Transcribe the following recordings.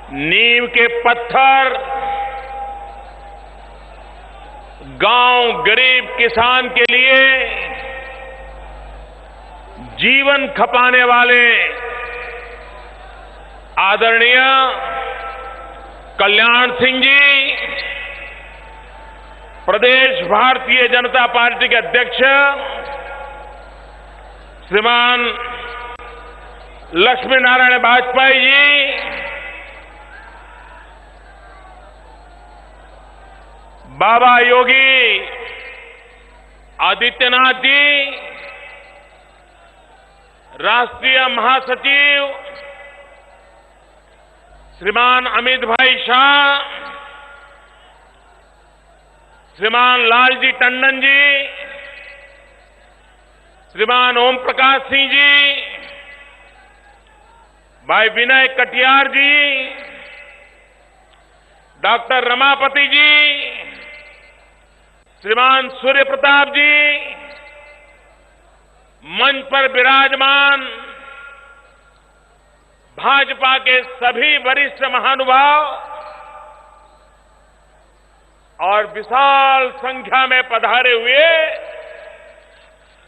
नींव के पत्थर, गांव गरीब किसान के लिए जीवन खपाने वाले आदरणीय कल्याण सिंह जी, प्रदेश भारतीय जनता पार्टी के अध्यक्ष श्रीमान लक्ष्मी नारायण वाजपेयी जी, बाबा योगी आदित्यनाथ जी, राष्ट्रीय महासचिव श्रीमान अमित भाई शाह, श्रीमान लालजी टंडन जी, श्रीमान ओम प्रकाश सिंह जी, भाई विनय कटियार जी, डॉक्टर रमापति जी, श्रीमान सूर्य प्रताप जी, मंच पर विराजमान भाजपा के सभी वरिष्ठ महानुभाव और विशाल संख्या में पधारे हुए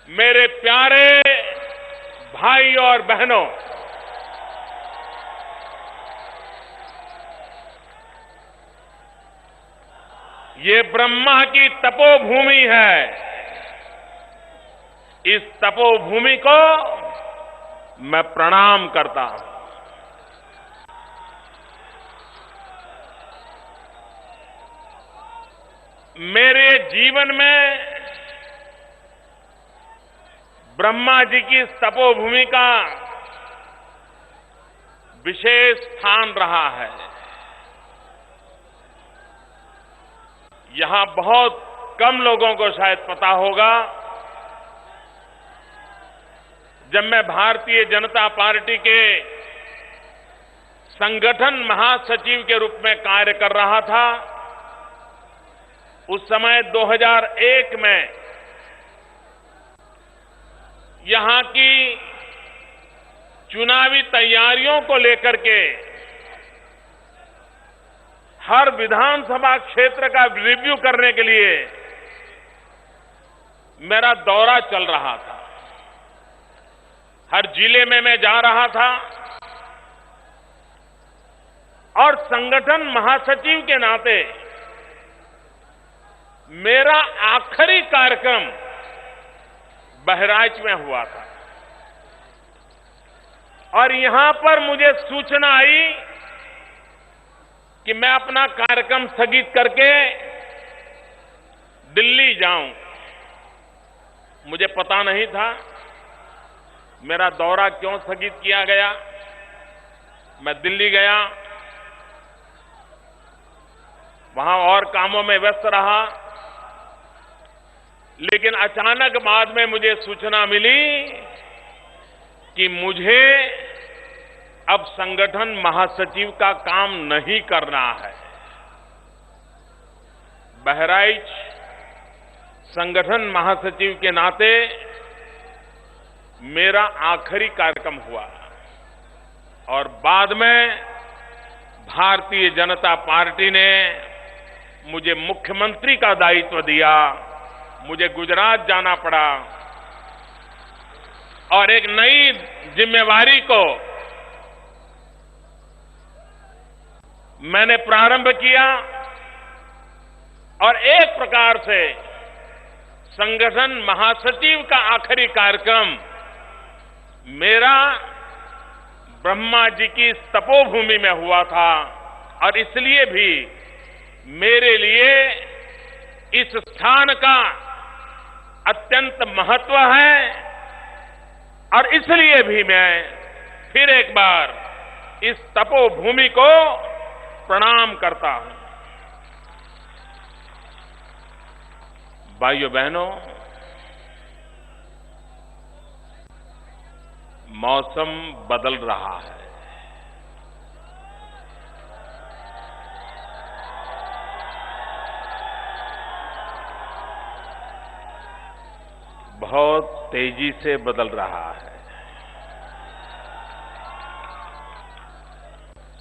मेरे प्यारे भाई और बहनों, ये ब्रह्मा की तपोभूमि है। इस तपोभूमि को मैं प्रणाम करता हूं। मेरे जीवन में ब्रह्मा जी की इस तपोभूमि का विशेष स्थान रहा है। यहां बहुत कम लोगों को शायद पता होगा, जब मैं भारतीय जनता पार्टी के संगठन महासचिव के रूप में कार्य कर रहा था, उस समय 2001 में यहां की चुनावी तैयारियों को लेकर के हर विधानसभा क्षेत्र का रिव्यू करने के लिए मेरा दौरा चल रहा था। हर जिले में मैं जा रहा था और संगठन महासचिव के नाते मेरा आखिरी कार्यक्रम बहराइच में हुआ था और यहां पर मुझे सूचना आई कि मैं अपना कार्यक्रम स्थगित करके दिल्ली जाऊं। मुझे पता नहीं था मेरा दौरा क्यों स्थगित किया गया। मैं दिल्ली गया, वहां और कामों में व्यस्त रहा, लेकिन अचानक बाद में मुझे सूचना मिली कि मुझे अब संगठन महासचिव का काम नहीं करना है। बहराइच संगठन महासचिव के नाते मेरा आखिरी कार्यक्रम हुआ और बाद में भारतीय जनता पार्टी ने मुझे मुख्यमंत्री का दायित्व दिया। मुझे गुजरात जाना पड़ा और एक नई जिम्मेवारी को मैंने प्रारंभ किया और एक प्रकार से संगठन महासचिव का आखिरी कार्यक्रम मेरा ब्रह्मा जी की तपोभूमि में हुआ था और इसलिए भी मेरे लिए इस स्थान का अत्यंत महत्व है और इसलिए भी मैं फिर एक बार इस तपोभूमि को प्रणाम करता हूं। भाइयों बहनों, मौसम बदल रहा है। बहुत तेजी से बदल रहा है।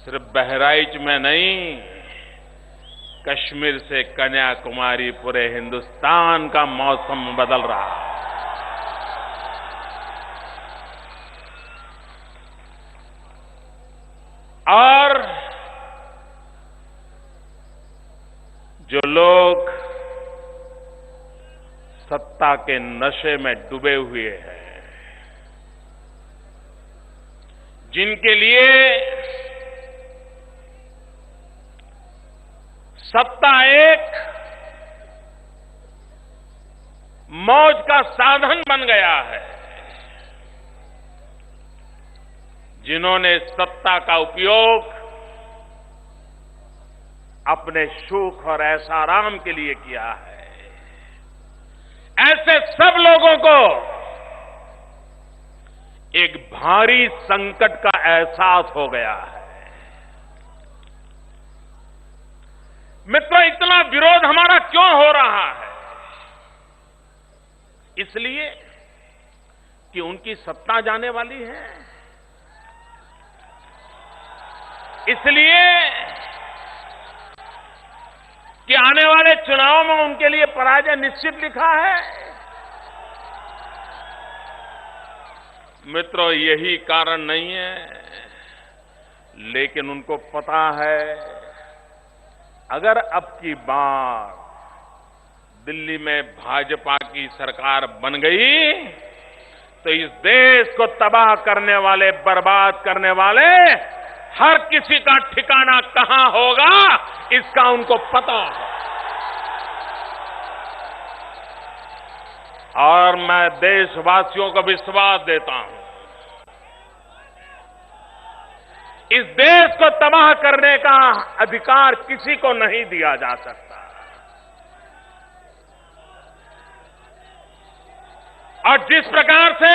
सिर्फ बहराइच में नहीं, कश्मीर से कन्याकुमारी पूरे हिंदुस्तान का मौसम बदल रहा है। और जो लोग सत्ता के नशे में डूबे हुए हैं, जिनके लिए सत्ता एक मौज का साधन बन गया है, जिन्होंने सत्ता का उपयोग अपने सुख और ऐशाराम के लिए किया है, ऐसे सब लोगों को एक भारी संकट का एहसास हो गया है। मित्रों, इतना विरोध हमारा क्यों हो रहा है? इसलिए कि उनकी सत्ता जाने वाली है, इसलिए कि आने वाले चुनाव में उनके लिए पराजय निश्चित लिखा है। मित्रों, यही कारण नहीं है, लेकिन उनको पता है अगर अब की बार दिल्ली में भाजपा की सरकार बन गई तो इस देश को तबाह करने वाले, बर्बाद करने वाले हर किसी का ठिकाना कहां होगा, इसका उनको पता है। और मैं देशवासियों को विश्वास देता हूं, इस देश को तबाह करने का अधिकार किसी को नहीं दिया जा सकता। और जिस प्रकार से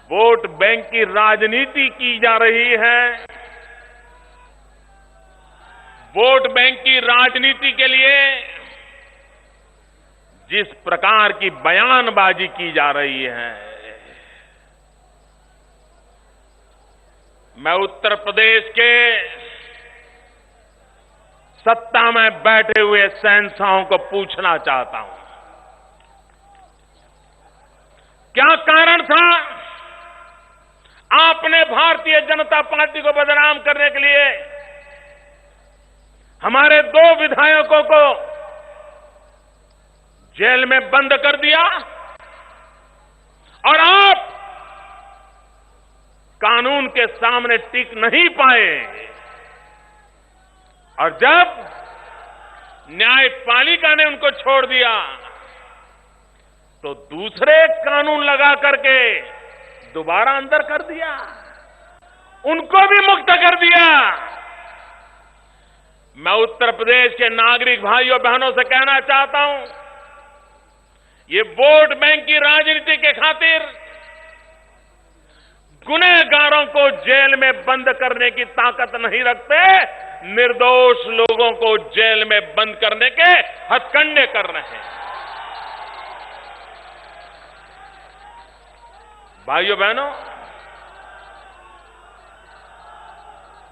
वोट बैंक की राजनीति की जा रही है, वोट बैंक की राजनीति के लिए जिस प्रकार की बयानबाजी की जा रही है, मैं उत्तर प्रदेश के सत्ता में बैठे हुए शहंशाहों को पूछना चाहता हूं, क्या कारण था आपने भारतीय जनता पार्टी को बदनाम करने के लिए हमारे 2 विधायकों को जेल में बंद कर दिया और आप कानून के सामने टिक नहीं पाए? और जब न्यायपालिका ने उनको छोड़ दिया तो दूसरे कानून लगा करके दोबारा अंदर कर दिया, उनको भी मुक्त कर दिया। मैं उत्तर प्रदेश के नागरिक भाइयों बहनों से कहना चाहता हूं, ये वोट बैंक की राजनीति के खातिर गुनहगारों को जेल में बंद करने की ताकत नहीं रखते, निर्दोष लोगों को जेल में बंद करने के हथकंडे कर रहे हैं। भाइयों बहनों,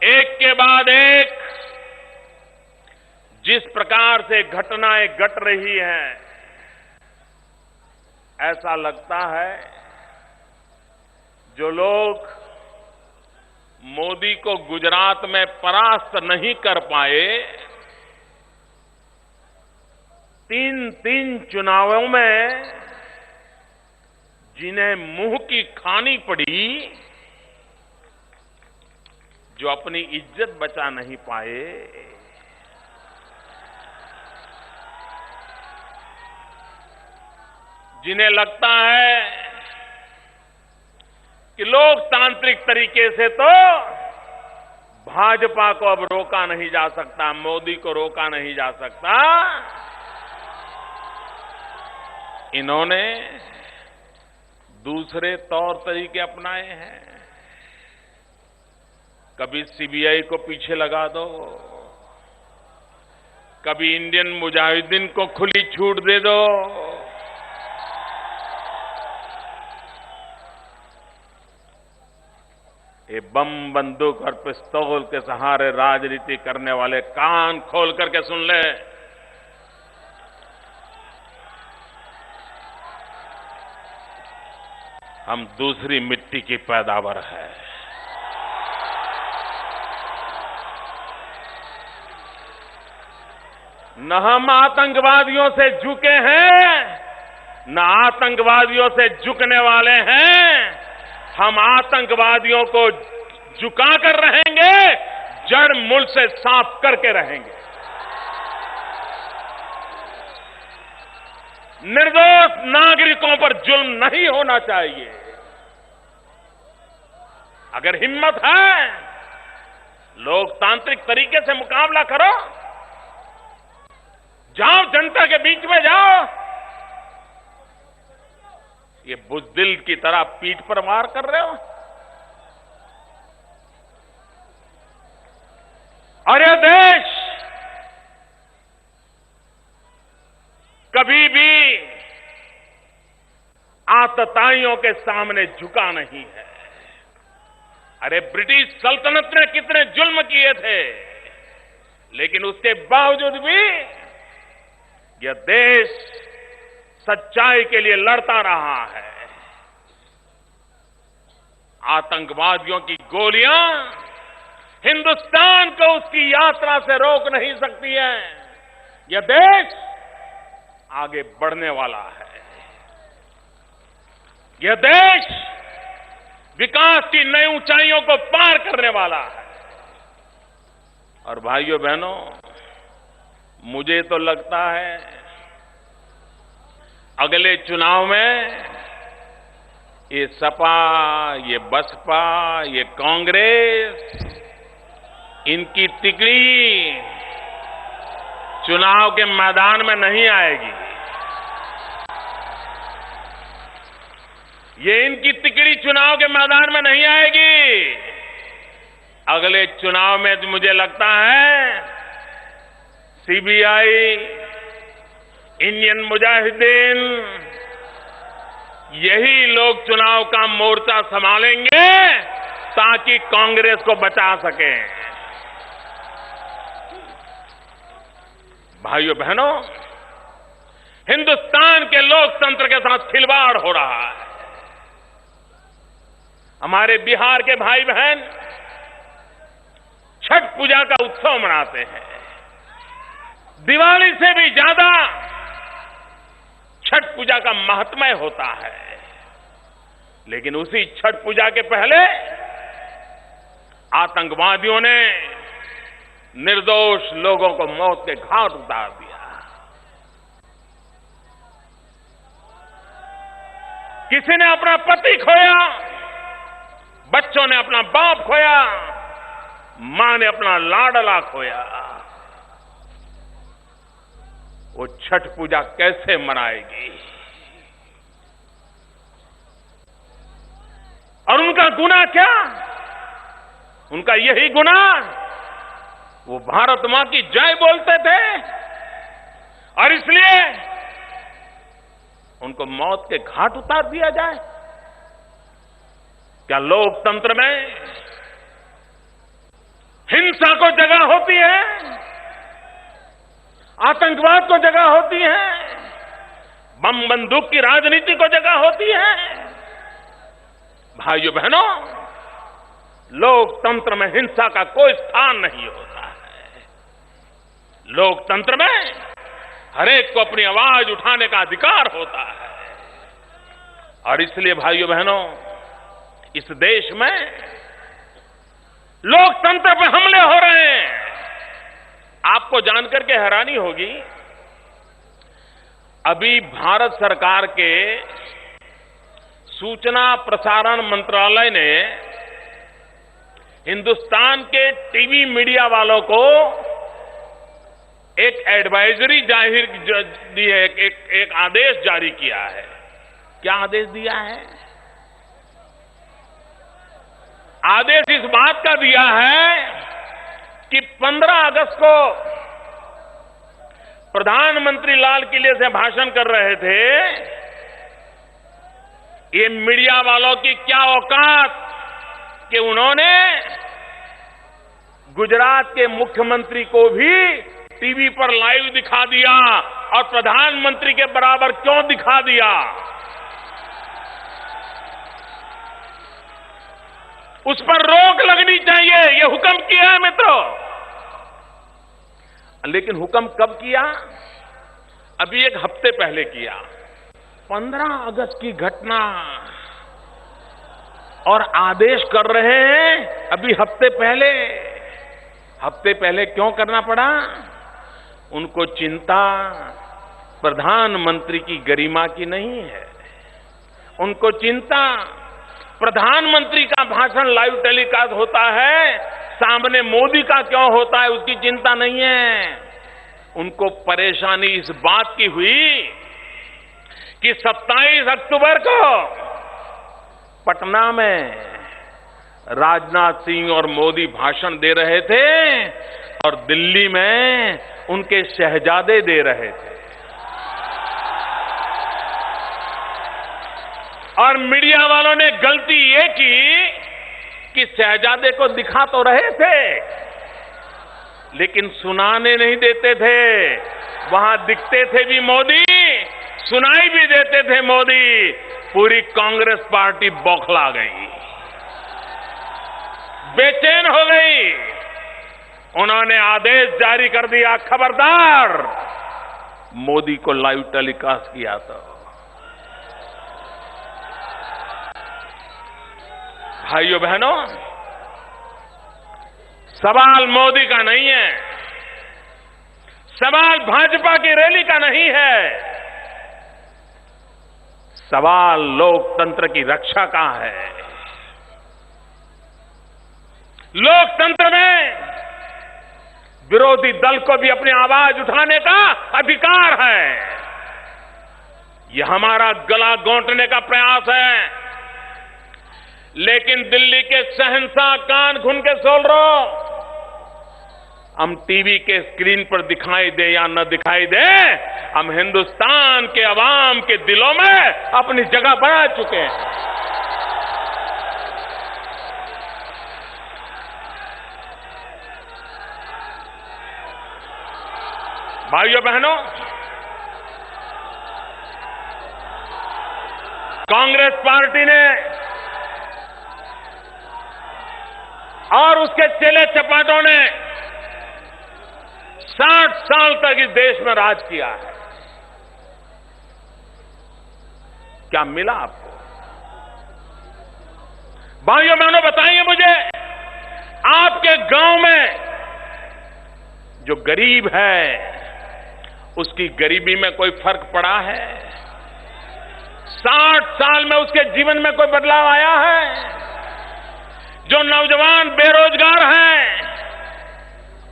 एक के बाद एक जिस प्रकार से घटनाएं घट रही हैं, ऐसा लगता है जो लोग मोदी को गुजरात में परास्त नहीं कर पाए, 3 चुनावों में जिन्हें मुंह की खानी पड़ी, जो अपनी इज्जत बचा नहीं पाए, जिन्हें लगता है कि लोकतांत्रिक तरीके से तो भाजपा को अब रोका नहीं जा सकता, मोदी को रोका नहीं जा सकता, इन्होंने दूसरे तौर तरीके अपनाए हैं। कभी सीबीआई को पीछे लगा दो, कभी इंडियन मुजाहिदीन को खुली छूट दे दो, ये बम बंदूक और पिस्तौल के सहारे राजनीति करने वाले कान खोल करके सुन ले। हम दूसरी मिट्टी की पैदावार है। न हम आतंकवादियों से झुके हैं, न आतंकवादियों से झुकने वाले हैं। हम आतंकवादियों को झुका कर रहेंगे, जड़ मूल से साफ करके रहेंगे। निर्दोष नागरिकों पर जुल्म नहीं होना चाहिए। अगर हिम्मत है, लोकतांत्रिक तरीके से मुकाबला करो, जाओ जनता के बीच में जाओ। ये बुज़दिल की तरह पीठ पर वार कर रहे हो। और यह देश कभी भी आतताइयों के सामने झुका नहीं है। अरे ब्रिटिश सल्तनत ने कितने जुल्म किए थे, लेकिन उसके बावजूद भी यह देश सच्चाई के लिए लड़ता रहा है। आतंकवादियों की गोलियां हिंदुस्तान को उसकी यात्रा से रोक नहीं सकती है। यह देश आगे बढ़ने वाला है। यह देश विकास की नई ऊंचाइयों को पार करने वाला है। और भाइयों बहनों, मुझे तो लगता है अगले चुनाव में ये सपा, ये बसपा, ये कांग्रेस, इनकी तिकड़ी चुनाव के मैदान में नहीं आएगी। ये इनकी तिकड़ी चुनाव के मैदान में नहीं आएगी। अगले चुनाव में मुझे लगता है सीबीआई, इंडियन मुजाहिदीन, यही लोग चुनाव का मोर्चा संभालेंगे ताकि कांग्रेस को बचा सकें। भाइयों बहनों, हिंदुस्तान के लोकतंत्र के साथ खिलवाड़ हो रहा है। हमारे बिहार के भाई बहन छठ पूजा का उत्सव मनाते हैं। दिवाली से भी ज्यादा छठ पूजा का महात्म्य होता है। लेकिन उसी छठ पूजा के पहले आतंकवादियों ने निर्दोष लोगों को मौत के घाट उतार दिया। किसी ने अपना पति खोया, बच्चों ने अपना बाप खोया, मां ने अपना लाडला खोया। वो छठ पूजा कैसे मनाएगी? और उनका गुनाह क्या? उनका यही गुनाह, वो भारत मां की जय बोलते थे और इसलिए उनको मौत के घाट उतार दिया जाए। क्या लोकतंत्र में हिंसा को जगह होती है? आतंकवाद को जगह होती है? बम बंदूक की राजनीति को जगह होती है? भाइयों बहनों, लोकतंत्र में हिंसा का कोई स्थान नहीं होता है। लोकतंत्र में हरेक को अपनी आवाज उठाने का अधिकार होता है। और इसलिए भाइयों बहनों, इस देश में लोकतंत्र पर हमले हो रहे हैं। आपको जानकर के हैरानी होगी, अभी भारत सरकार के सूचना प्रसारण मंत्रालय ने हिंदुस्तान के टीवी मीडिया वालों को एक एडवाइजरी जाहिर दी है, एक आदेश जारी किया है। क्या आदेश दिया है? आदेश इस बात का दिया है कि 15 अगस्त को प्रधानमंत्री लाल किले से भाषण कर रहे थे। ये मीडिया वालों की क्या औकात कि उन्होंने गुजरात के मुख्यमंत्री को भी टीवी पर लाइव दिखा दिया और प्रधानमंत्री के बराबर क्यों दिखा दिया। उस पर रोक लगनी चाहिए, ये हुक्म किया है मित्रों। लेकिन हुक्म कब किया? अभी एक हफ्ते पहले किया। 15 अगस्त की घटना और आदेश कर रहे हैं अभी हफ्ते पहले। हफ्ते पहले क्यों करना पड़ा? उनको चिंता प्रधानमंत्री की गरिमा की नहीं है। उनको चिंता प्रधानमंत्री का भाषण लाइव टेलीकास्ट होता है, सामने मोदी का क्यों होता है उसकी चिंता नहीं है। उनको परेशानी इस बात की हुई कि 27 अक्टूबर को पटना में राजनाथ सिंह और मोदी भाषण दे रहे थे और दिल्ली में उनके शहजादे दे रहे थे। और मीडिया वालों ने गलती ये की कि शहजादे को दिखा तो रहे थे लेकिन सुनाने नहीं देते थे। वहां दिखते थे भी मोदी, सुनाई भी देते थे मोदी। पूरी कांग्रेस पार्टी बौखला गई, बेचैन हो गई। उन्होंने आदेश जारी कर दिया, खबरदार मोदी को लाइव टेलीकास्ट किया तो। भाइयों बहनों, सवाल मोदी का नहीं है, सवाल भाजपा की रैली का नहीं है, सवाल लोकतंत्र की रक्षा का है। लोकतंत्र में विरोधी दल को भी अपनी आवाज उठाने का अधिकार है। यह हमारा गला घोंटने का प्रयास है, लेकिन दिल्ली के शहंशाह कान खुन के सोल रहो। हम टीवी के स्क्रीन पर दिखाई दे या न दिखाई दे, हम हिंदुस्तान के अवाम के दिलों में अपनी जगह बना चुके हैं। भाइयों बहनों, कांग्रेस पार्टी ने और उसके चेले चपाटों ने 60 साल तक इस देश में राज किया है। क्या मिला आपको? भाइयों बहनों, बताइए मुझे, आपके गांव में जो गरीब है उसकी गरीबी में कोई फर्क पड़ा है? 60 साल में उसके जीवन में कोई बदलाव आया है? जो नौजवान बेरोजगार हैं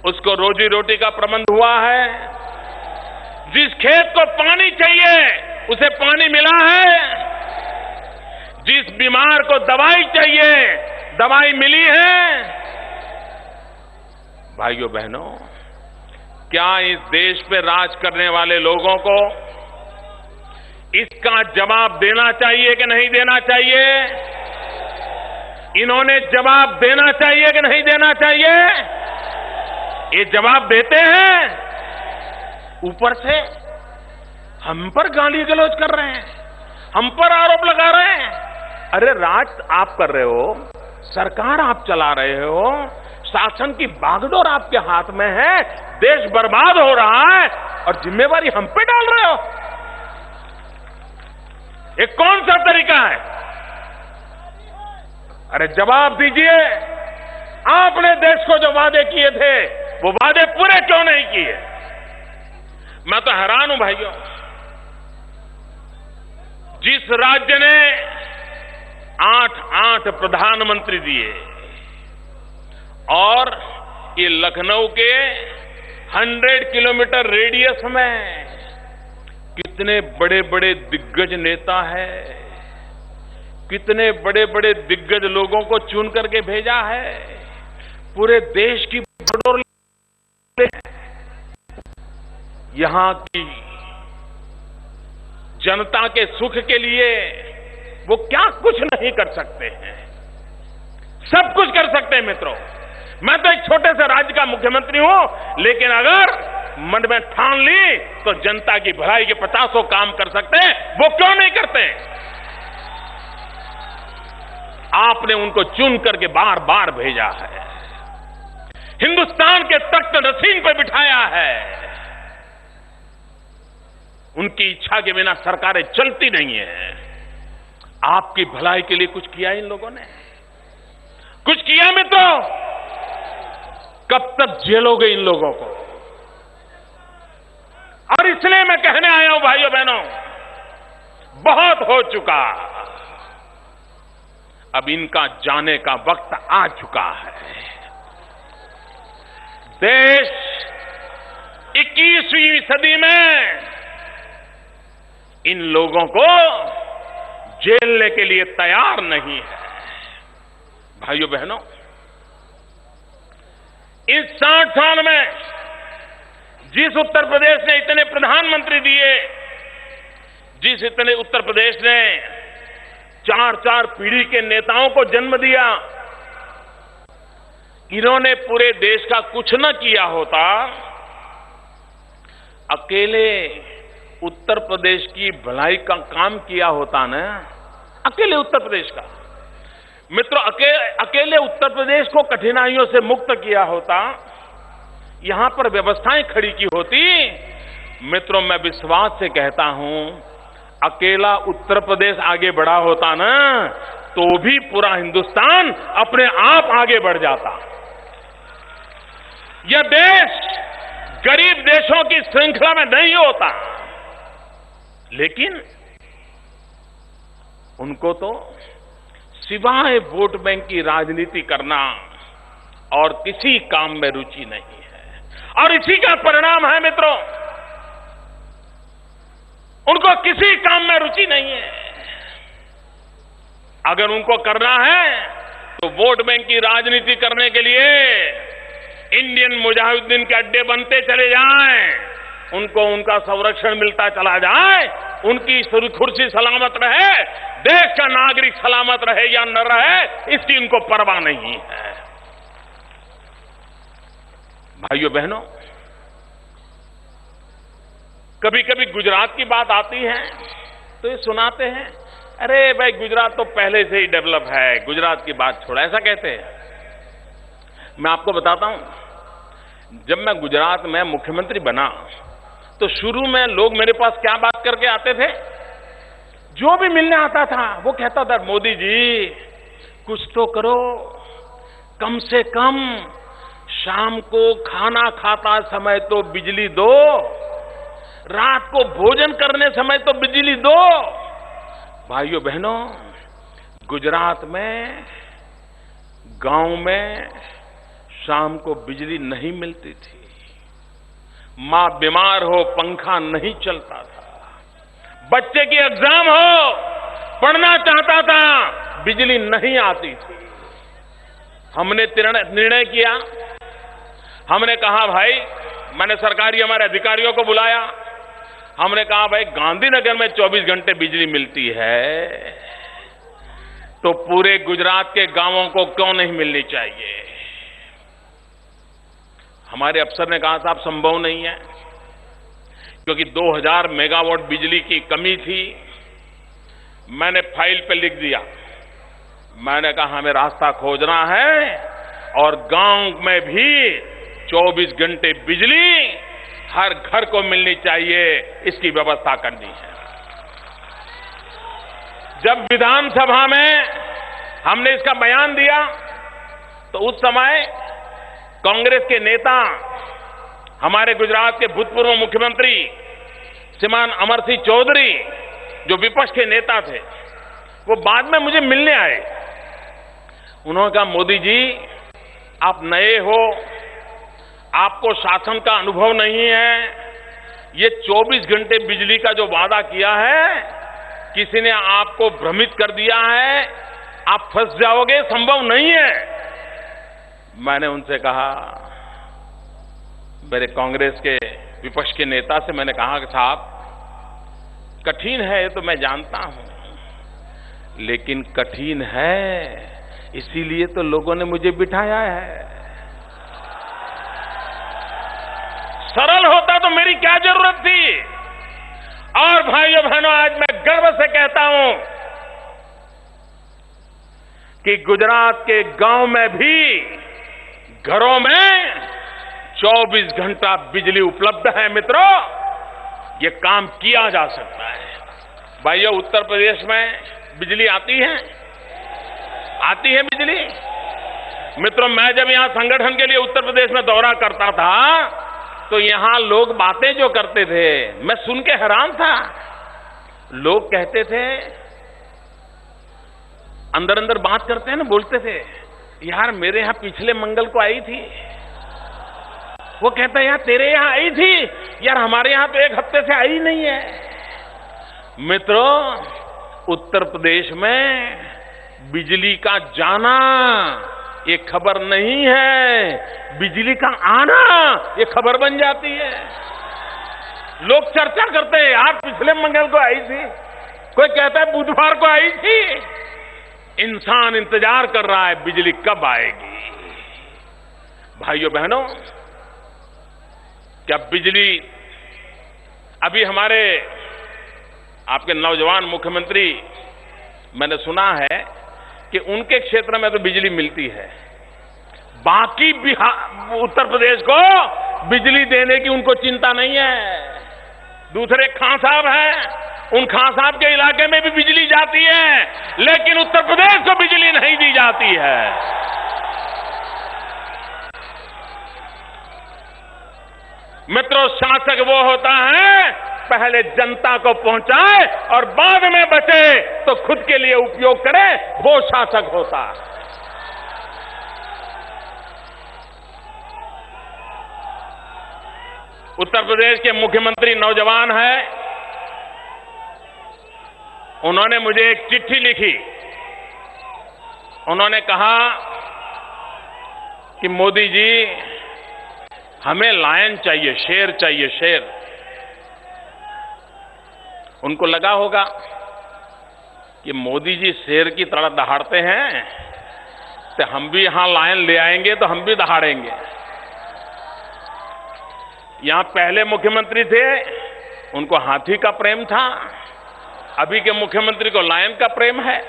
उसको रोजी रोटी का प्रबंध हुआ है? जिस खेत को पानी चाहिए उसे पानी मिला है? जिस बीमार को दवाई चाहिए दवाई मिली है? भाइयों बहनों, क्या इस देश पे राज करने वाले लोगों को इसका जवाब देना चाहिए कि नहीं देना चाहिए? इन्होंने जवाब देना चाहिए कि नहीं देना चाहिए? ये जवाब देते हैं, ऊपर से हम पर गाली गलौज कर रहे हैं, हम पर आरोप लगा रहे हैं। अरे राज आप कर रहे हो, सरकार आप चला रहे हो, शासन की बागडोर आपके हाथ में है, देश बर्बाद हो रहा है और जिम्मेवारी हम पे डाल रहे हो। ये कौन सा तरीका है? अरे जवाब दीजिए, आपने देश को जो वादे किए थे वो वादे पूरे क्यों नहीं किए? मैं तो हैरान हूं भाइयों, जिस राज्य ने 8 प्रधानमंत्री दिए और ये लखनऊ के 100 किलोमीटर रेडियस में कितने बड़े बड़े दिग्गज नेता है, कितने बड़े बड़े दिग्गज लोगों को चुन करके भेजा है, पूरे देश की भरडोर यहां की जनता के सुख के लिए वो क्या कुछ नहीं कर सकते हैं। सब कुछ कर सकते हैं मित्रों। मैं तो एक छोटे से राज्य का मुख्यमंत्री हूं, लेकिन अगर मन में ठान ली तो जनता की भलाई के 50 काम कर सकते हैं, वो क्यों नहीं करते? आपने उनको चुन करके बार बार भेजा है, हिंदुस्तान के तख्त नसीन पर बिठाया है। उनकी इच्छा के बिना सरकारें चलती नहीं है। आपकी भलाई के लिए कुछ किया इन लोगों ने? कुछ किया मित्रों? कब तक झेलोगे इन लोगों को? और इसलिए मैं कहने आया हूं भाइयों बहनों, बहुत हो चुका, अब इनका जाने का वक्त आ चुका है। देश 21वीं सदी में इन लोगों को झेलने के लिए तैयार नहीं है। भाइयों बहनों, इस 60 साल में जिस उत्तर प्रदेश ने इतने प्रधानमंत्री दिए, जिस इतने उत्तर प्रदेश ने 4-4 पीढ़ी के नेताओं को जन्म दिया, इन्होंने पूरे देश का कुछ न किया होता, अकेले उत्तर प्रदेश की भलाई का काम किया होता ना, अकेले उत्तर प्रदेश का। मित्रों, अकेले उत्तर प्रदेश को कठिनाइयों से मुक्त किया होता, यहां पर व्यवस्थाएं खड़ी की होती, मित्रों मैं विश्वास से कहता हूं, अकेला उत्तर प्रदेश आगे बढ़ा होता ना, तो भी पूरा हिंदुस्तान अपने आप आगे बढ़ जाता। यह देश गरीब देशों की श्रृंखला में नहीं होता, लेकिन उनको तो सिवाय वोट बैंक की राजनीति करना और किसी काम में रुचि नहीं है। और इसी का परिणाम है मित्रों, उनको किसी काम में रुचि नहीं है। अगर उनको करना है तो वोट बैंक की राजनीति करने के लिए इंडियन मुजाहिदीन के अड्डे बनते चले जाएं, उनको उनका संरक्षण मिलता चला जाए, उनकी कुर्सी सलामत रहे, देश का नागरिक सलामत रहे या न रहे, इसकी उनको परवाह नहीं है। भाइयों बहनों, कभी कभी गुजरात की बात आती है तो ये सुनाते हैं, अरे भाई गुजरात तो पहले से ही डेवलप है, गुजरात की बात छोड़ा, ऐसा कहते हैं। मैं आपको बताता हूं, जब मैं गुजरात में मुख्यमंत्री बना तो शुरू में लोग मेरे पास क्या बात करके आते थे, जो भी मिलने आता था वो कहता था, मोदी जी कुछ तो करो, कम से कम शाम को खाना खाता समय तो बिजली दो, रात को भोजन करने समय तो बिजली दो। भाइयों बहनों, गुजरात में गांव में शाम को बिजली नहीं मिलती थी, मां बीमार हो पंखा नहीं चलता था, बच्चे की एग्जाम हो पढ़ना चाहता था, बिजली नहीं आती थी। हमने निर्णय किया, हमने कहा भाई, मैंने सरकारी हमारे अधिकारियों को बुलाया, हमने कहा भाई गांधीनगर में 24 घंटे बिजली मिलती है तो पूरे गुजरात के गांवों को क्यों नहीं मिलनी चाहिए। हमारे अफसर ने कहा साहब संभव नहीं है, क्योंकि 2000 मेगावाट बिजली की कमी थी। मैंने फाइल पे लिख दिया, मैंने कहा हमें रास्ता खोजना है और गांव में भी 24 घंटे बिजली हर घर को मिलनी चाहिए, इसकी व्यवस्था करनी है। जब विधानसभा में हमने इसका बयान दिया तो उस समय कांग्रेस के नेता, हमारे गुजरात के भूतपूर्व मुख्यमंत्री श्रीमान अमर सिंह चौधरी, जो विपक्ष के नेता थे, वो बाद में मुझे मिलने आए। उन्होंने कहा, मोदी जी आप नए हो, आपको शासन का अनुभव नहीं है, ये 24 घंटे बिजली का जो वादा किया है किसी ने आपको भ्रमित कर दिया है, आप फंस जाओगे, संभव नहीं है। मैंने उनसे कहा, मेरे कांग्रेस के विपक्ष के नेता से मैंने कहा कि साहब कठिन है ये तो मैं जानता हूं, लेकिन कठिन है इसीलिए तो लोगों ने मुझे बिठाया है। सरल होता तो मेरी क्या जरूरत थी। और भाइयों बहनों, आज मैं गर्व से कहता हूं कि गुजरात के गांव में भी घरों में 24 घंटा बिजली उपलब्ध है। मित्रों, ये काम किया जा सकता है। भाइयों, उत्तर प्रदेश में बिजली आती है बिजली। मित्रों, मैं जब यहां संगठन के लिए उत्तर प्रदेश में दौरा करता था तो यहां लोग बातें जो करते थे मैं सुन के हैरान था। लोग कहते थे, अंदर अंदर बात करते हैं ना, बोलते थे, यार मेरे यहां पिछले मंगल को आई थी। वो कहता है, यार तेरे यहां आई थी, यार हमारे यहां तो एक हफ्ते से आई नहीं है। मित्रों, उत्तर प्रदेश में बिजली का जाना ये खबर नहीं है, बिजली का आना ये खबर बन जाती है। लोग चर्चा करते हैं, यार पिछले मंगल को आई थी, कोई कहता है बुधवार को आई थी। इंसान इंतजार कर रहा है बिजली कब आएगी। भाइयों बहनों, क्या बिजली अभी हमारे आपके नौजवान मुख्यमंत्री, मैंने सुना है कि उनके क्षेत्र में तो बिजली मिलती है, बाकी बिहार उत्तर प्रदेश को बिजली देने की उनको चिंता नहीं है। दूसरे खां साहब हैं, उन खां साहब के इलाके में भी बिजली जाती है, लेकिन उत्तर प्रदेश को बिजली नहीं दी जाती है। मित्रों, शासक वो होता है पहले जनता को पहुंचाए और बाद में बचे तो खुद के लिए उपयोग करे, वो शासक होता है। उत्तर प्रदेश के मुख्यमंत्री नौजवान हैं। उन्होंने मुझे एक चिट्ठी लिखी। उन्होंने कहा कि मोदी जी, हमें लायन चाहिए, शेर चाहिए, शेर। उनको लगा होगा कि मोदी जी शेर की तरह दहाड़ते हैं, तो हम भी यहां लायन ले आएंगे तो हम भी दहाड़ेंगे। यहां पहले मुख्यमंत्री थे, उनको हाथी का प्रेम था। अभी के मुख्यमंत्री को लायन का प्रेम है।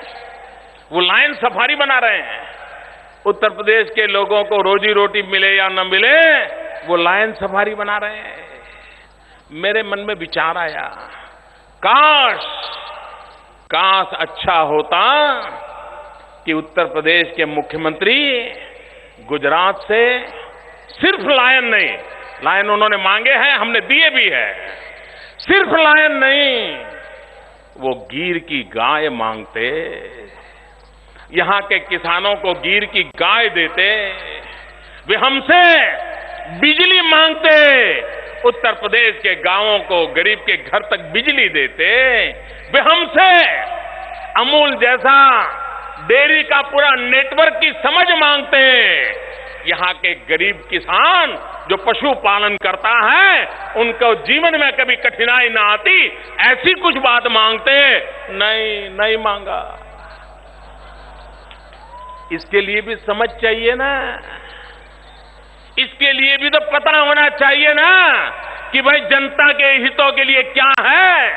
वो लायन सफारी बना रहे हैं। उत्तर प्रदेश के लोगों को रोजी रोटी मिले या न मिले, वो लायन सफारी बना रहे हैं। मेरे मन में विचार आया, काश अच्छा होता कि उत्तर प्रदेश के मुख्यमंत्री गुजरात से सिर्फ लायन नहीं, लायन उन्होंने मांगे हैं, हमने दिए भी है, सिर्फ लायन नहीं, वो गिर की गाय मांगते, यहां के किसानों को गिर की गाय देते, वे हमसे बिजली मांगते, उत्तर प्रदेश के गांवों को, गरीब के घर तक बिजली देते, वे हमसे अमूल जैसा डेयरी का पूरा नेटवर्क की समझ मांगते हैं। यहां के गरीब किसान जो पशुपालन करता है, उनको जीवन में कभी कठिनाई ना आती, ऐसी कुछ बात मांगते, नहीं मांगा। इसके लिए भी समझ चाहिए ना, इसके लिए भी तो पता होना चाहिए ना कि भाई जनता के हितों के लिए क्या है।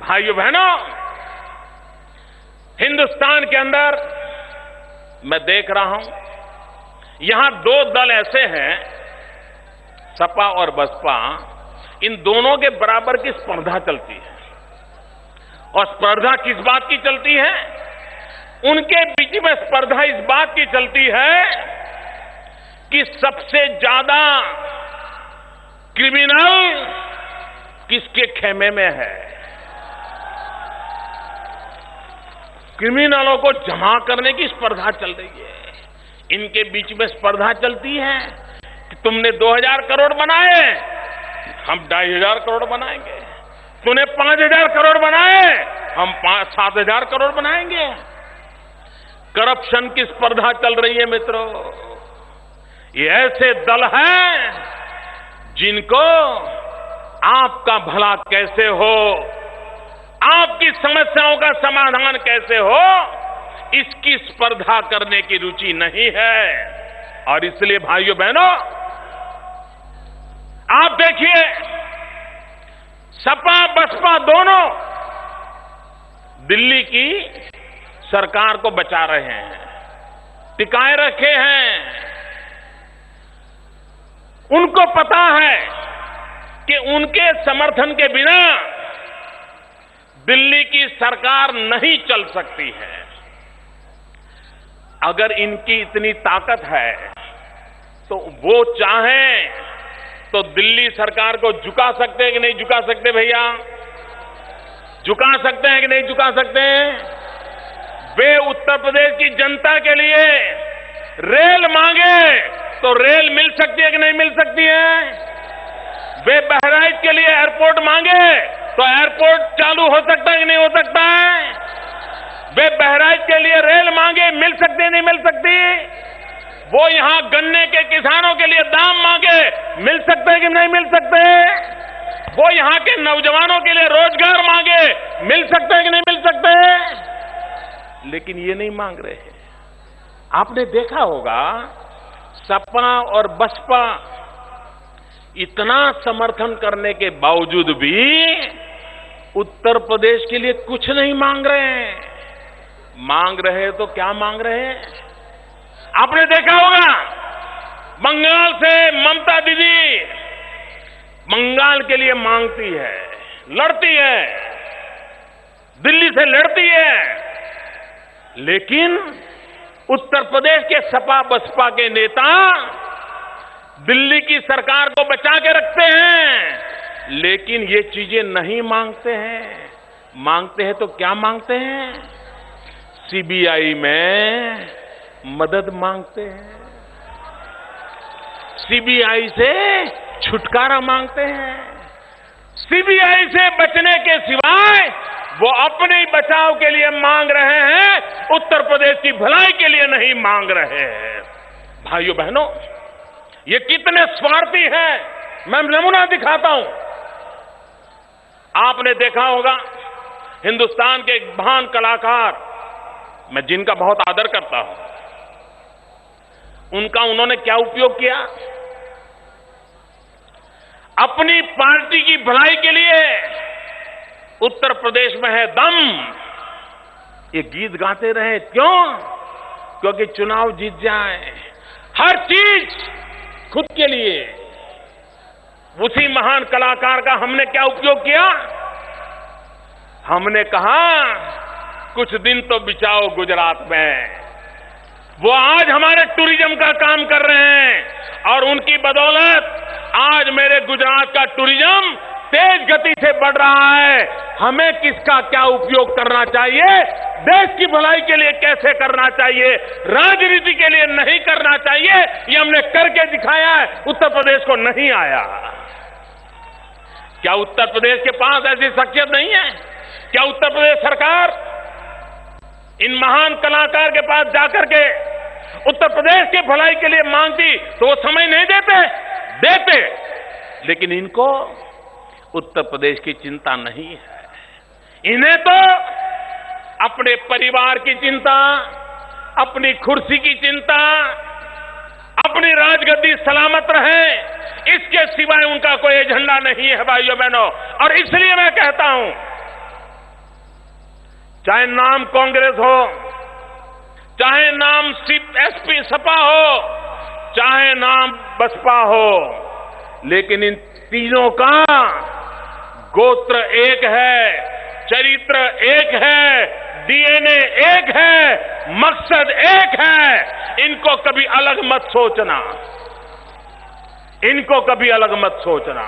भाइयों बहनों, हिंदुस्तान के अंदर मैं देख रहा हूं, यहां दो दल ऐसे हैं, सपा और बसपा, इन दोनों के बराबर की स्पर्धा चलती है। और स्पर्धा किस बात की चलती है? उनके बीच में स्पर्धा इस बात की चलती है कि सबसे ज्यादा क्रिमिनल किसके खेमे में है। क्रिमिनलों को जमा करने की स्पर्धा चल रही है। इनके बीच में स्पर्धा चलती है कि तुमने 2000 करोड़ बनाए, हम 2500 करोड़ बनाएंगे। तूने 5000 करोड़ बनाए, हम 7000 करोड़ बनाएंगे। करप्शन की स्पर्धा चल रही है मित्रों। ये ऐसे दल हैं जिनको आपका भला कैसे हो, आपकी समस्याओं का समाधान कैसे हो, इसकी स्पर्धा करने की रुचि नहीं है। और इसलिए भाइयों बहनों, आप देखिए, सपा बसपा दोनों दिल्ली की सरकार को बचा रहे हैं, टिकाए रखे हैं। उनको पता है कि उनके समर्थन के बिना दिल्ली की सरकार नहीं चल सकती है। अगर इनकी इतनी ताकत है तो वो चाहें तो दिल्ली सरकार को झुका सकते हैं कि नहीं झुका सकते? भैया, झुका सकते हैं कि नहीं झुका सकते हैं? वे उत्तर प्रदेश की जनता के लिए रेल मांगे तो रेल मिल सकती है कि नहीं मिल सकती है? वे बहराइच के लिए एयरपोर्ट मांगे तो एयरपोर्ट चालू हो सकता है कि नहीं हो सकता है? वे बहराइच के लिए रेल मांगे, मिल सकती है नहीं मिल सकती? वो यहां गन्ने के किसानों के लिए दाम मांगे, मिल सकते हैं कि नहीं मिल सकते? वो यहां के नौजवानों के लिए रोजगार मांगे, मिल सकते हैं कि नहीं मिल सकते? लेकिन ये नहीं मांग रहे हैं। आपने देखा होगा, सपा और बसपा इतना समर्थन करने के बावजूद भी उत्तर प्रदेश के लिए कुछ नहीं मांग रहे हैं। मांग रहे तो क्या मांग रहे हैं? आपने देखा होगा, बंगाल से ममता दीदी बंगाल के लिए मांगती है, लड़ती है, दिल्ली से लड़ती है, लेकिन उत्तर प्रदेश के सपा बसपा के नेता दिल्ली की सरकार को बचा के रखते हैं, लेकिन ये चीजें नहीं मांगते हैं। मांगते हैं तो क्या मांगते हैं? सीबीआई में मदद मांगते हैं, सीबीआई से छुटकारा मांगते हैं। सीबीआई से बचने के सिवाय वो अपने ही बचाव के लिए मांग रहे हैं, उत्तर प्रदेश की भलाई के लिए नहीं मांग रहे हैं। भाइयों बहनों, ये कितने स्वार्थी हैं, मैं नमूना दिखाता हूं। आपने देखा होगा, हिंदुस्तान के एक महान कलाकार, मैं जिनका बहुत आदर करता हूं, उन्होंने क्या उपयोग किया? अपनी पार्टी की भलाई के लिए उत्तर प्रदेश में है दम, ये गीत गाते रहे। क्यों? क्योंकि चुनाव जीत जाए, हर चीज खुद के लिए। उसी महान कलाकार का हमने क्या उपयोग किया? हमने कहा कुछ दिन तो बिताओ गुजरात में। वो आज हमारे टूरिज्म का काम कर रहे हैं और उनकी बदौलत आज मेरे गुजरात का टूरिज्म तेज गति से बढ़ रहा है। हमें किसका क्या उपयोग करना चाहिए, देश की भलाई के लिए कैसे करना चाहिए, राजनीति के लिए नहीं करना चाहिए, ये हमने करके दिखाया है। उत्तर प्रदेश को नहीं आया। क्या उत्तर प्रदेश के पास ऐसी शख्सियत नहीं है? क्या उत्तर प्रदेश सरकार इन महान कलाकार के पास जाकर के उत्तर प्रदेश की भलाई के लिए मांगती तो वो समय नहीं देते, लेकिन इनको उत्तर प्रदेश की चिंता नहीं है। इन्हें तो अपने परिवार की चिंता, अपनी कुर्सी की चिंता, अपनी राजगद्दी सलामत रहे, इसके सिवाय उनका कोई एजेंडा नहीं है। भाइयों बहनों, और इसलिए मैं कहता हूं, चाहे नाम कांग्रेस हो, चाहे नाम एसपी सपा हो, चाहे नाम बसपा हो, लेकिन इन तीनों का गोत्र एक है, चरित्र एक है, डीएनए एक है, मकसद एक है। इनको कभी अलग मत सोचना, इनको कभी अलग मत सोचना।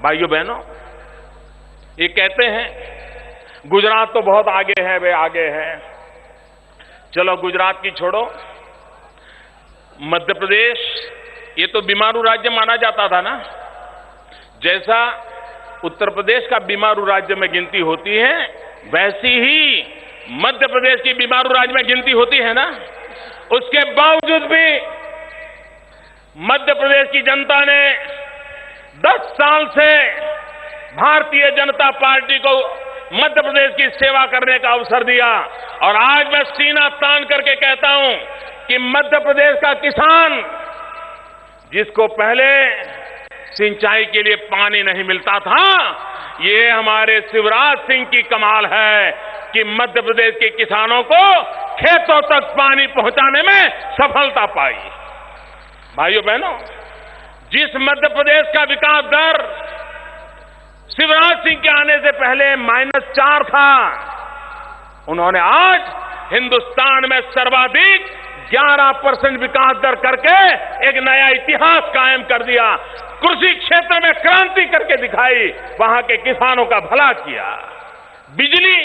भाइयों बहनों, ये कहते हैं गुजरात तो बहुत आगे है, वे आगे है। चलो गुजरात की छोड़ो, मध्य प्रदेश ये तो बीमारू राज्य माना जाता था ना। जैसा उत्तर प्रदेश का बीमारू राज्य में गिनती होती है, वैसी ही मध्य प्रदेश की बीमारू राज्य में गिनती होती है ना। उसके बावजूद भी मध्य प्रदेश की जनता ने 10 साल से भारतीय जनता पार्टी को मध्य प्रदेश की सेवा करने का अवसर दिया और आज मैं सीना तान करके कहता हूं कि मध्य प्रदेश का किसान, जिसको पहले सिंचाई के लिए पानी नहीं मिलता था, ये हमारे शिवराज सिंह की कमाल है कि मध्य प्रदेश के किसानों को खेतों तक पानी पहुंचाने में सफलता पाई। भाइयों बहनों, जिस मध्य प्रदेश का विकास दर शिवराज सिंह के आने से पहले -4 था, उन्होंने आज हिंदुस्तान में सर्वाधिक 11% विकास दर करके एक नया इतिहास कायम कर दिया। कृषि क्षेत्र में क्रांति करके दिखाई, वहां के किसानों का भला किया। बिजली,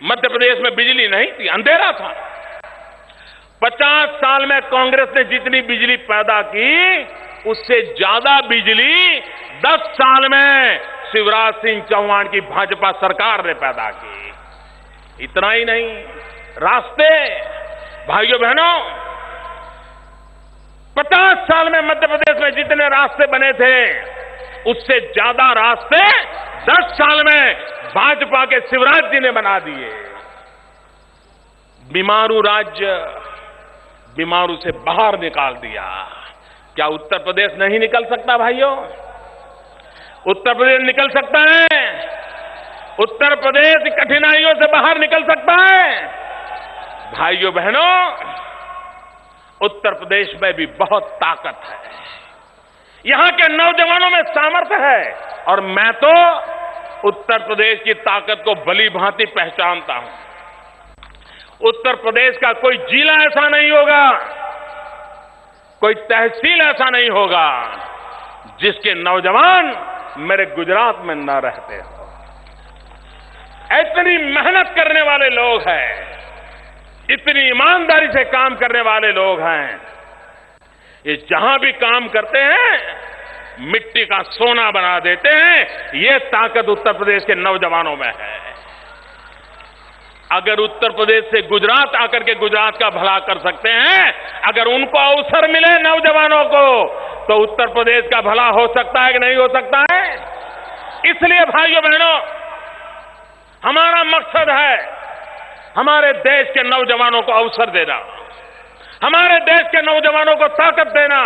मध्य प्रदेश में बिजली नहीं थी, अंधेरा था। 50 साल में कांग्रेस ने जितनी बिजली पैदा की, उससे ज्यादा बिजली 10 साल में शिवराज सिंह चौहान की भाजपा सरकार ने पैदा की। इतना ही नहीं, रास्ते, भाइयों बहनों, 50 साल में मध्य प्रदेश में जितने रास्ते बने थे, उससे ज्यादा रास्ते 10 साल में भाजपा के शिवराज जी ने बना दिए। बीमारू राज्य बीमारू से बाहर निकाल दिया। क्या उत्तर प्रदेश नहीं निकल सकता भाइयों? उत्तर प्रदेश निकल सकता है। उत्तर प्रदेश कठिनाइयों से बाहर निकल सकता है। भाइयों बहनों, उत्तर प्रदेश में भी बहुत ताकत है। यहां के नौजवानों में सामर्थ्य है और मैं तो उत्तर प्रदेश की ताकत को भली भांति पहचानता हूं। उत्तर प्रदेश का कोई जिला ऐसा नहीं होगा, कोई तहसील ऐसा नहीं होगा जिसके नौजवान मेरे गुजरात में न रहते हो। इतनी मेहनत करने वाले लोग हैं, इतनी ईमानदारी से काम करने वाले लोग हैं। ये जहां भी काम करते हैं, मिट्टी का सोना बना देते हैं। ये ताकत उत्तर प्रदेश के नौजवानों में है। अगर उत्तर प्रदेश से गुजरात आकर के गुजरात का भला कर सकते हैं, अगर उनको अवसर मिले नौजवानों को, तो उत्तर प्रदेश का भला हो सकता है कि नहीं हो सकता है? इसलिए भाइयों बहनों, हमारा मकसद है हमारे देश के नौजवानों को अवसर देना, हमारे देश के नौजवानों को ताकत देना।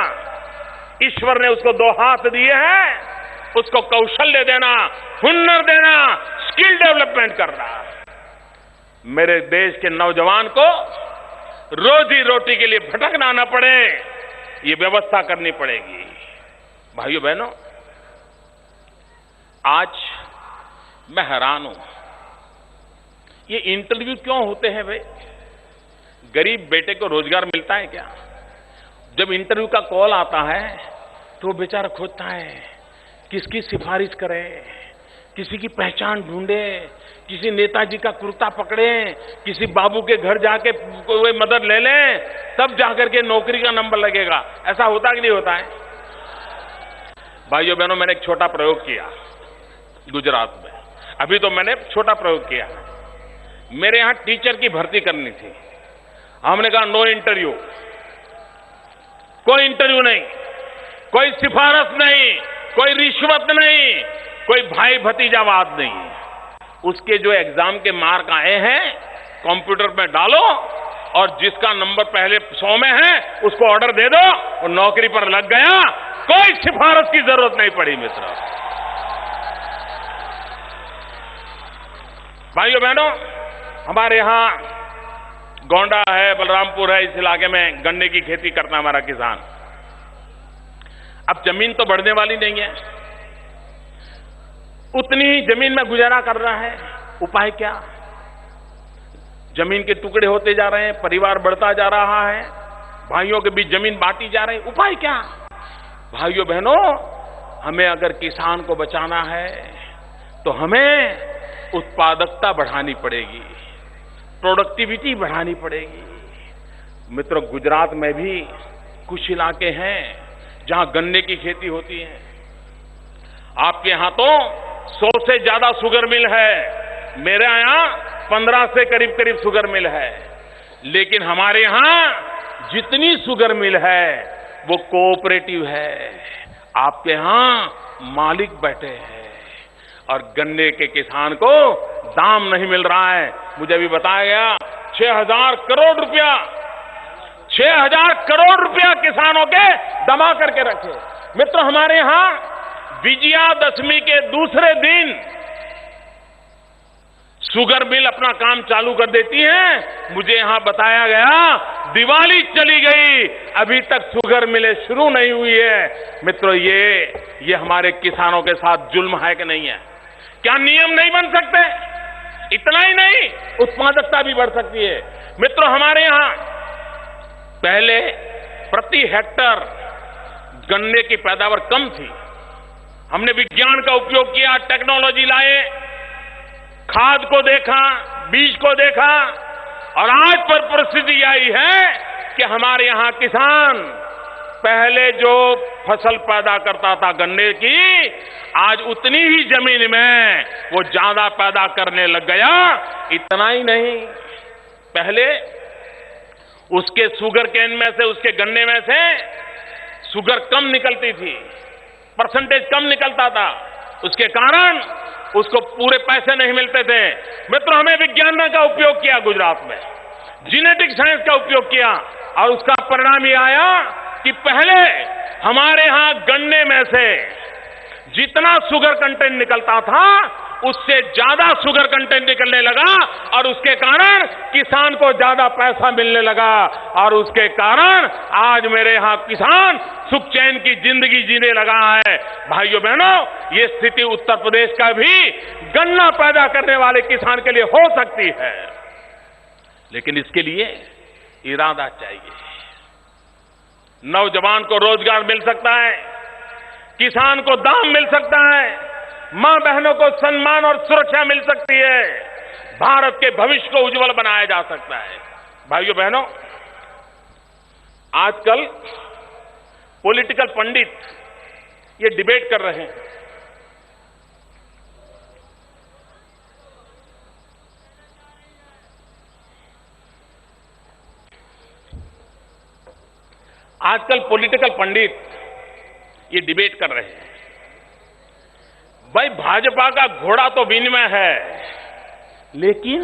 ईश्वर ने उसको 2 हाथ दिए हैं, उसको कौशल्य देना, हुनर देना, स्किल डेवलपमेंट करना। मेरे देश के नौजवान को रोजी रोटी के लिए भटकना न पड़े, ये व्यवस्था करनी पड़ेगी। भाइयों बहनों, आज मैं हैरान हूं, ये इंटरव्यू क्यों होते हैं भाई? गरीब बेटे को रोजगार मिलता है क्या? जब इंटरव्यू का कॉल आता है तो वो बेचारा खोजता है किसकी सिफारिश करे, किसी की पहचान ढूंढे, किसी नेताजी का कुर्ता पकड़े, किसी बाबू के घर जाके कोई मदद ले लें, तब जाकर के नौकरी का नंबर लगेगा। ऐसा होता कि नहीं होता है? भाइयों बहनों, मैंने एक छोटा प्रयोग किया गुजरात में। अभी तो मैंने छोटा प्रयोग किया। मेरे यहां टीचर की भर्ती करनी थी। हमने कहा नो इंटरव्यू, कोई इंटरव्यू नहीं, कोई सिफारिश नहीं, कोई रिश्वत नहीं, कोई भाई भतीजावाद नहीं। उसके जो एग्जाम के मार्क आए हैं कंप्यूटर में डालो और जिसका नंबर पहले 100 में है उसको ऑर्डर दे दो, और नौकरी पर लग गया। कोई सिफारिश की जरूरत नहीं पड़ी मित्रों। भाइयों बहनों, हमारे यहां गोंडा है, बलरामपुर है, इस इलाके में गन्ने की खेती करता है हमारा किसान। अब जमीन तो बढ़ने वाली नहीं है, उतनी ही जमीन में गुजारा कर रहा है। उपाय क्या? जमीन के टुकड़े होते जा रहे हैं, परिवार बढ़ता जा रहा है, भाइयों के बीच जमीन बांटी जा रही है। उपाय क्या? भाइयों बहनों, हमें अगर किसान को बचाना है तो हमें उत्पादकता बढ़ानी पड़ेगी, प्रोडक्टिविटी बढ़ानी पड़ेगी। मित्रों, गुजरात में भी कुछ इलाके हैं जहां गन्ने की खेती होती है। आपके यहां तो 100 से ज्यादा शुगर मिल है, मेरे यहां 15 से करीब करीब शुगर मिल है। लेकिन हमारे यहां जितनी शुगर मिल है वो कोऑपरेटिव है। आपके यहां मालिक बैठे हैं और गन्ने के किसान को दाम नहीं मिल रहा है। मुझे भी बताया गया 6,000 करोड़ रुपया 6,000 करोड़ रुपया किसानों के जमा करके रखे। मित्रों, हमारे यहां विजयादशमी के दूसरे दिन शुगर मिल अपना काम चालू कर देती है। मुझे यहां बताया गया दिवाली चली गई, अभी तक शुगर मिलें शुरू नहीं हुई है। मित्रों, ये हमारे किसानों के साथ जुल्म है कि नहीं है? क्या नियम नहीं बन सकते? इतना ही नहीं, उत्पादकता भी बढ़ सकती है। मित्रों, हमारे यहां पहले प्रति हेक्टर गन्ने की पैदावार कम थी। हमने विज्ञान का उपयोग किया, टेक्नोलॉजी लाए, खाद को देखा, बीज को देखा, और आज पर परिस्थिति आई है कि हमारे यहां किसान पहले जो फसल पैदा करता था गन्ने की, आज उतनी ही जमीन में वो ज्यादा पैदा करने लग गया। इतना ही नहीं, पहले उसके शुगर केन में से, उसके गन्ने में से शुगर कम निकलती थी, परसेंटेज कम निकलता था, उसके कारण उसको पूरे पैसे नहीं मिलते थे। मित्रों, हमें विज्ञान का उपयोग किया, गुजरात में जेनेटिक साइंस का उपयोग किया, और उसका परिणाम ये आया कि पहले हमारे यहां गन्ने में से जितना शुगर कंटेंट निकलता था, उससे ज्यादा शुगर कंटेंट निकलने लगा, और उसके कारण किसान को ज्यादा पैसा मिलने लगा, और उसके कारण आज मेरे यहां किसान सुख चैन की जिंदगी जीने लगा है। भाइयों बहनों, ये स्थिति उत्तर प्रदेश का भी गन्ना पैदा करने वाले किसान के लिए हो सकती है, लेकिन इसके लिए इरादा चाहिए। नौजवान को रोजगार मिल सकता है, किसान को दाम मिल सकता है, मां बहनों को सम्मान और सुरक्षा मिल सकती है, भारत के भविष्य को उज्जवल बनाया जा सकता है। भाइयों बहनों, आजकल पॉलिटिकल पंडित ये डिबेट कर रहे हैं, आजकल पॉलिटिकल पंडित ये डिबेट कर रहे हैं, भाई भाजपा का घोड़ा तो विनिमय है, लेकिन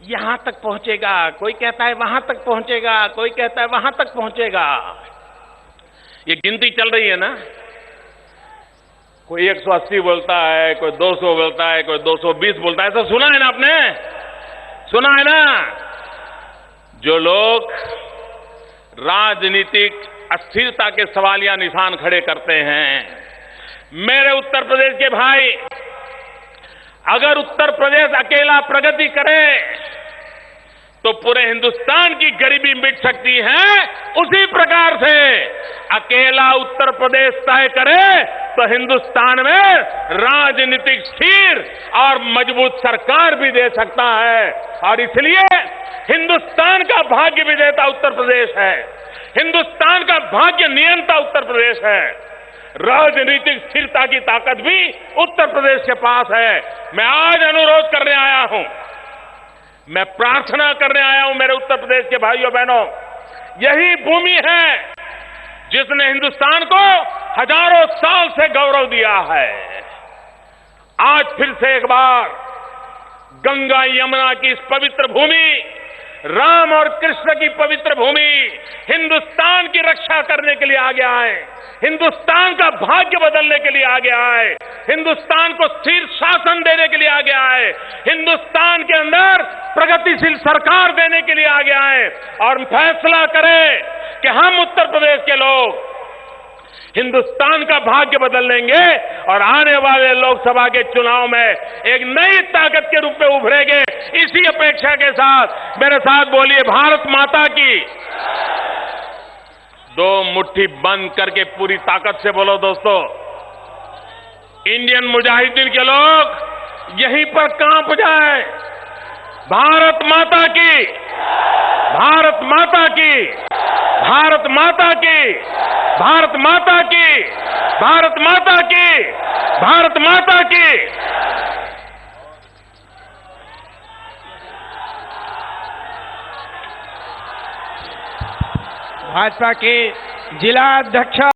यहां तक पहुंचेगा, कोई कहता है वहां तक पहुंचेगा, कोई कहता है वहां तक पहुंचेगा। ये गिनती चल रही है ना, कोई 180 बोलता है, कोई 200 बोलता है, कोई 220 बोलता है। ऐसा सुना है ना आपने? सुना है ना? जो लोग राजनीतिक अस्थिरता के सवालिया निशान खड़े करते हैं, मेरे उत्तर प्रदेश के भाई, अगर उत्तर प्रदेश अकेला प्रगति करे तो पूरे हिंदुस्तान की गरीबी मिट सकती है। उसी प्रकार से अकेला उत्तर प्रदेश तय करे तो हिंदुस्तान में राजनीतिक स्थिर और मजबूत सरकार भी दे सकता है। और इसलिए हिंदुस्तान का भाग्य विजेता उत्तर प्रदेश है, हिंदुस्तान का भाग्य नियंता उत्तर प्रदेश है, राजनीतिक स्थिरता की ताकत भी उत्तर प्रदेश के पास है। मैं आज अनुरोध करने आया हूं, मैं प्रार्थना करने आया हूं मेरे उत्तर प्रदेश के भाइयों बहनों, यही भूमि है जिसने हिंदुस्तान को हजारों साल से गौरव दिया है। आज फिर से एक बार गंगा यमुना की इस पवित्र भूमि, राम और कृष्ण की पवित्र भूमि हिंदुस्तान की रक्षा करने के लिए आगे आए, हिंदुस्तान का भाग्य बदलने के लिए आगे आए, हिंदुस्तान को स्थिर शासन देने के लिए आगे आए, हिंदुस्तान के अंदर प्रगतिशील सरकार देने के लिए आगे आए, और फैसला करें कि हम उत्तर प्रदेश के लोग हिंदुस्तान का भाग्य बदल लेंगे और आने वाले लोकसभा के चुनाव में एक नई ताकत के रूप में उभरेंगे। इसी अपेक्षा के साथ मेरे साथ बोलिए, भारत माता की। दो मुट्ठी बंद करके पूरी ताकत से बोलो दोस्तों। इंडियन मुजाहिदीन के लोग यहीं पर कांप जाए। भारत माता की, भारत माता की, भारत माता की, भारत माता की, भारत माता की, भारत माता की। भाजपा के जिला अध्यक्ष